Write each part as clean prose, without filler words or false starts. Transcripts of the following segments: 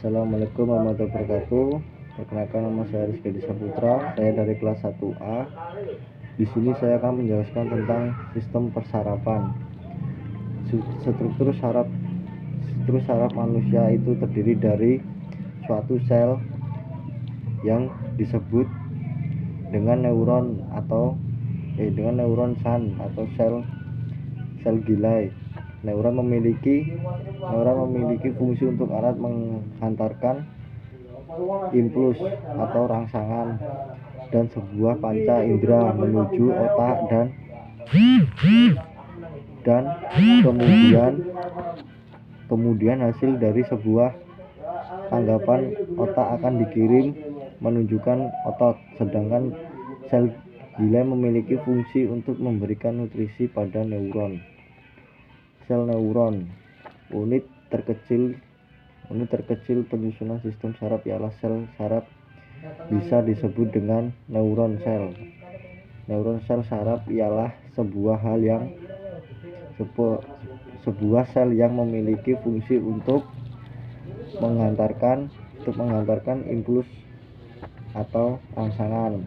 Assalamualaikum warahmatullahi wabarakatuh. Perkenalkan, nama saya Rizky Saputra. Saya dari kelas 1A. Di sini saya akan menjelaskan tentang sistem persarapan. Struktur saraf manusia itu terdiri dari suatu sel yang disebut dengan neuron san atau sel gilai. Neuron memiliki fungsi untuk alat menghantarkan impuls atau rangsangan dan sebuah panca indera menuju otak dan kemudian hasil dari sebuah tanggapan otak akan dikirim menunjukkan otot. Sedangkan sel gilai memiliki fungsi untuk memberikan nutrisi pada neuron. Sel neuron, unit terkecil penyusunan sistem saraf ialah sel saraf, bisa disebut dengan neuron sel. Neuron sel saraf ialah sebuah sel yang memiliki fungsi untuk menghantarkan impuls atau rangsangan.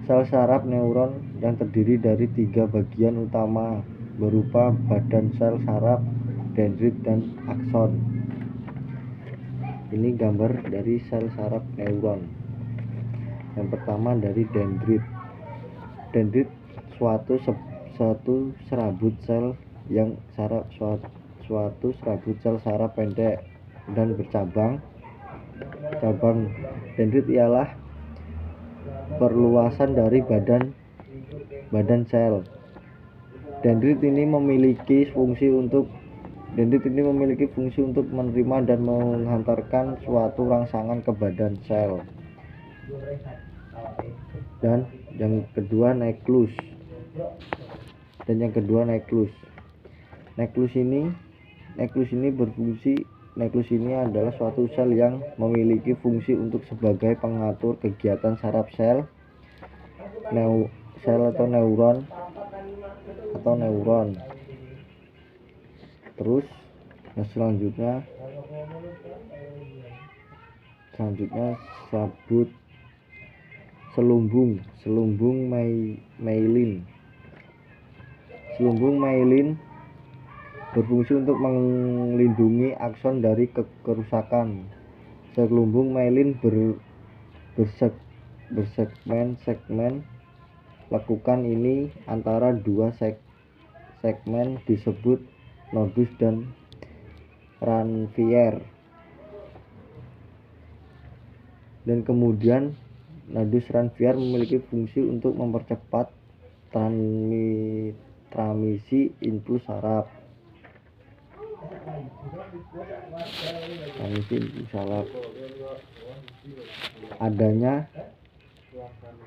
Sel saraf neuron yang terdiri dari 3 bagian utama berupa badan sel saraf, dendrit, dan akson. Ini gambar dari sel saraf neuron. Yang pertama dari dendrit. Dendrit suatu serabut sel saraf pendek dan bercabang. Cabang dendrit ialah perluasan dari badan sel. Dendrit ini memiliki fungsi untuk menerima dan menghantarkan suatu rangsangan ke badan sel. Dan yang kedua nucleus. Nucleus ini adalah suatu sel yang memiliki fungsi untuk sebagai pengatur kegiatan saraf sel atau neuron. Terus selanjutnya sabut selumbung myelin. Selumbung myelin berfungsi untuk melindungi akson dari kerusakan. Selumbung myelin bersegmen. Lekukan ini antara dua segmen disebut nodus dan Ranvier. Dan kemudian nodus Ranvier memiliki fungsi untuk mempercepat transmisi impuls saraf.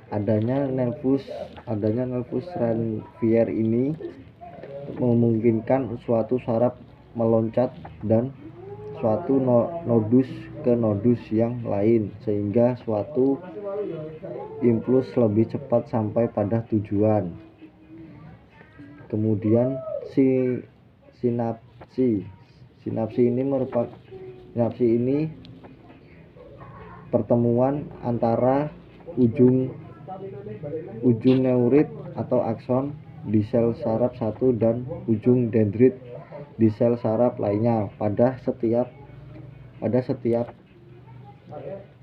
Adanya nervus Ranvier ini memungkinkan suatu saraf meloncat dan suatu nodus ke nodus yang lain, sehingga suatu impuls lebih cepat sampai pada tujuan. Kemudian sinapsi ini pertemuan antara ujung neurit atau akson di sel saraf satu dan ujung dendrit di sel saraf lainnya. Pada setiap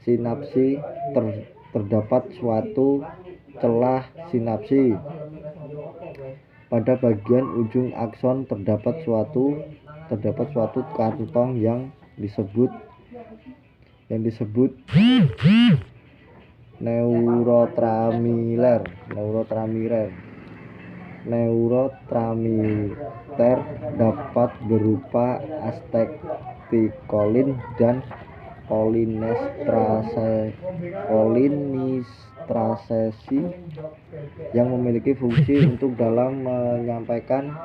sinapsi terdapat suatu celah sinapsi. Pada bagian ujung akson terdapat suatu kantong yang disebut neurotransmitter. Neurotransmitter dapat berupa asetilkolin dan kolinesterase yang memiliki fungsi untuk dalam menyampaikan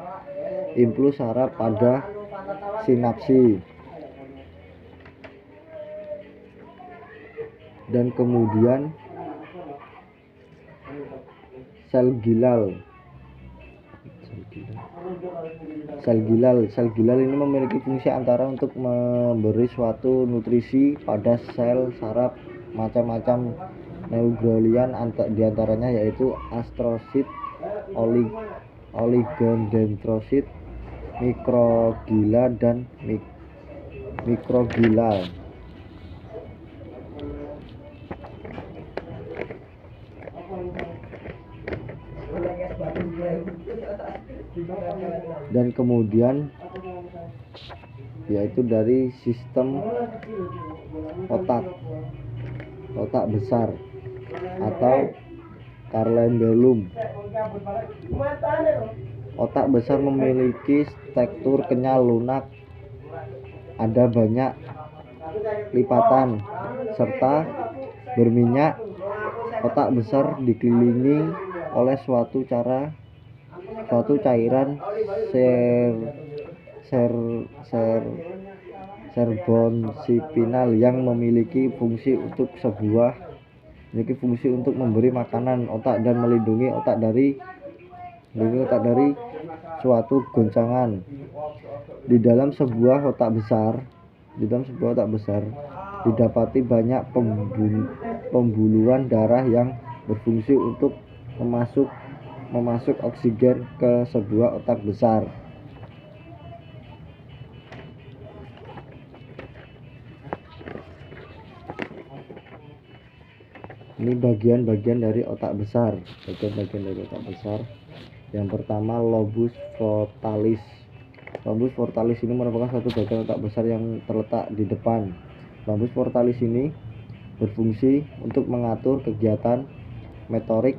impuls saraf pada sinapsi. Dan kemudian sel gilal. Sel gilal ini memiliki fungsi antara untuk memberi suatu nutrisi pada sel saraf macam-macam neutralian, diantaranya yaitu astrosit, oligodendrosit, mikroglia, dan mikroglia. Dan kemudian yaitu dari sistem otak besar atau cerebellum. Otak besar memiliki struktur kenyal lunak, ada banyak lipatan serta berminyak. Otak besar dikelilingi oleh suatu cairan cerebrospinal yang memiliki fungsi untuk memberi makanan otak dan melindungi otak dari suatu goncangan. Di dalam sebuah otak besar didapati banyak pembuluhan darah yang berfungsi untuk memasuk oksigen ke sebuah otak besar. Ini bagian-bagian dari otak besar. Yang pertama, lobus frontalis. Lobus frontalis ini merupakan satu bagian otak besar yang terletak di depan. Lobus frontalis ini berfungsi untuk mengatur kegiatan motorik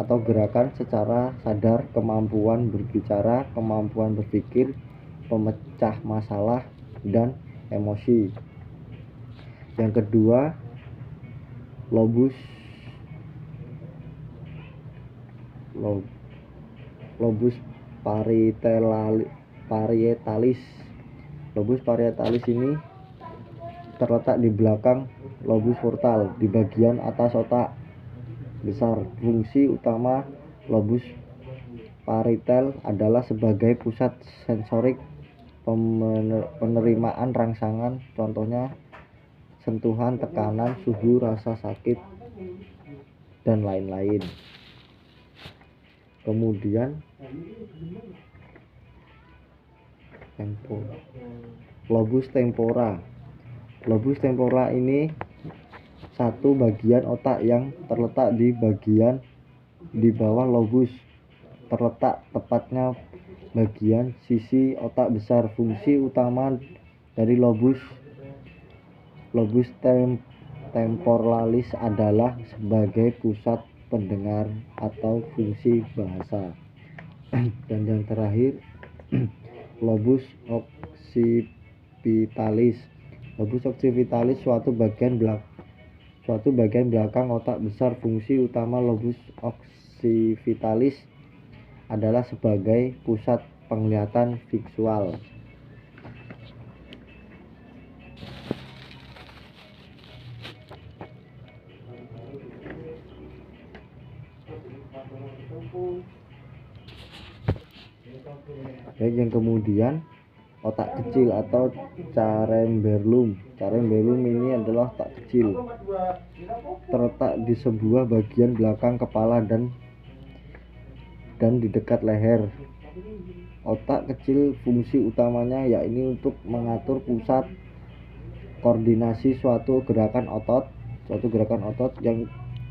atau gerakan secara sadar, kemampuan berbicara, kemampuan berpikir, pemecah masalah, dan emosi. Yang kedua, lobus parietalis. Lobus parietalis ini terletak di belakang lobus frontal di bagian atas otak besar. Fungsi utama lobus parietal adalah sebagai pusat sensorik, penerimaan rangsangan, contohnya sentuhan, tekanan, suhu, rasa sakit, dan lain-lain. Kemudian lobus tempora. Lobus tempora ini satu bagian otak yang terletak di bagian di bawah lobus, terletak tepatnya bagian sisi otak besar. Fungsi utama dari lobus temporalis adalah sebagai pusat pendengar atau fungsi bahasa. Dan yang terakhir, lobus occipitalis. Lobus occipitalis suatu bagian belakang otak besar. Fungsi utama lobus occipitalis adalah sebagai pusat penglihatan visual. Yang kemudian otak kecil atau cerebellum. Cerebellum ini adalah otak kecil, terletak di sebuah bagian belakang kepala dan di dekat leher. Otak kecil fungsi utamanya yakni untuk mengatur pusat koordinasi suatu gerakan otot yang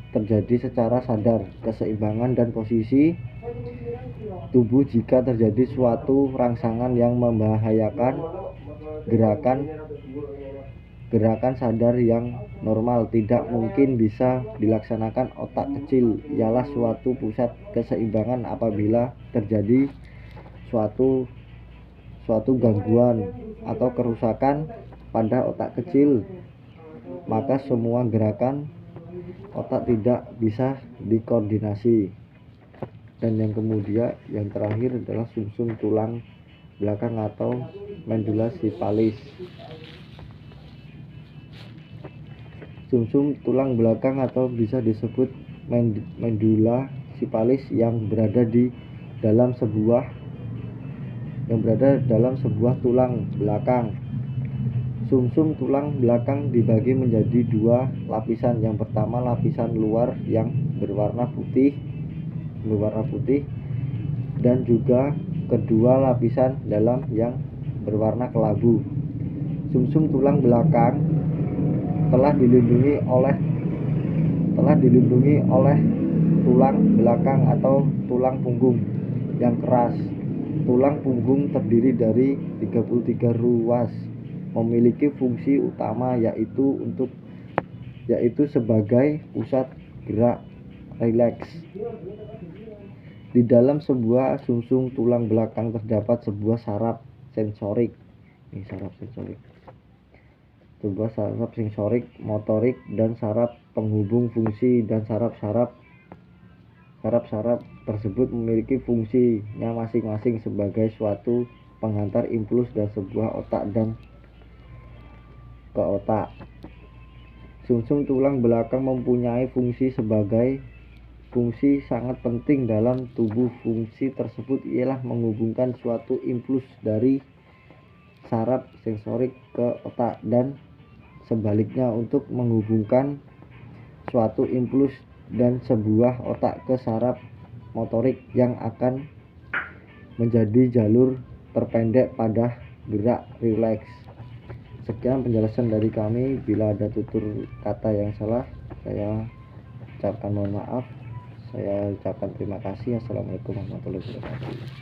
terjadi secara sadar, keseimbangan dan posisi tubuh jika terjadi suatu rangsangan yang membahayakan. Gerakan sadar yang normal tidak mungkin bisa dilaksanakan otak kecil ialah suatu pusat keseimbangan. Apabila terjadi suatu gangguan atau kerusakan pada otak kecil, maka semua gerakan otak tidak bisa dikoordinasi. Dan yang kemudian yang terakhir adalah sumsum tulang belakang atau medula spinalis. Sumsum tulang belakang atau bisa disebut medula spinalis yang berada di dalam sebuah yang berada dalam sebuah tulang belakang. Sumsum tulang belakang dibagi menjadi dua lapisan. Yang pertama lapisan luar yang berwarna putih dan juga kedua lapisan dalam yang berwarna kelabu. Sumsum tulang belakang telah dilindungi oleh tulang belakang atau tulang punggung yang keras. Tulang punggung terdiri dari 33 ruas, memiliki fungsi utama yaitu sebagai pusat gerak rileks. Di dalam sebuah sumsum tulang belakang terdapat sebuah saraf sensorik. Sebuah saraf sensorik, motorik, dan saraf penghubung fungsi, dan saraf-saraf tersebut memiliki fungsinya masing-masing sebagai suatu penghantar impuls dari sebuah otak dan ke otak. Sumsum tulang belakang mempunyai fungsi sangat penting dalam tubuh. Fungsi tersebut ialah menghubungkan suatu impuls dari saraf sensorik ke otak dan sebaliknya untuk menghubungkan suatu impuls dan sebuah otak ke saraf motorik yang akan menjadi jalur terpendek pada gerak rileks. Sekian penjelasan dari kami. Bila ada tutur kata yang salah, saya ucapkan mohon maaf. Saya ucapkan terima kasih. Assalamualaikum warahmatullahi wabarakatuh.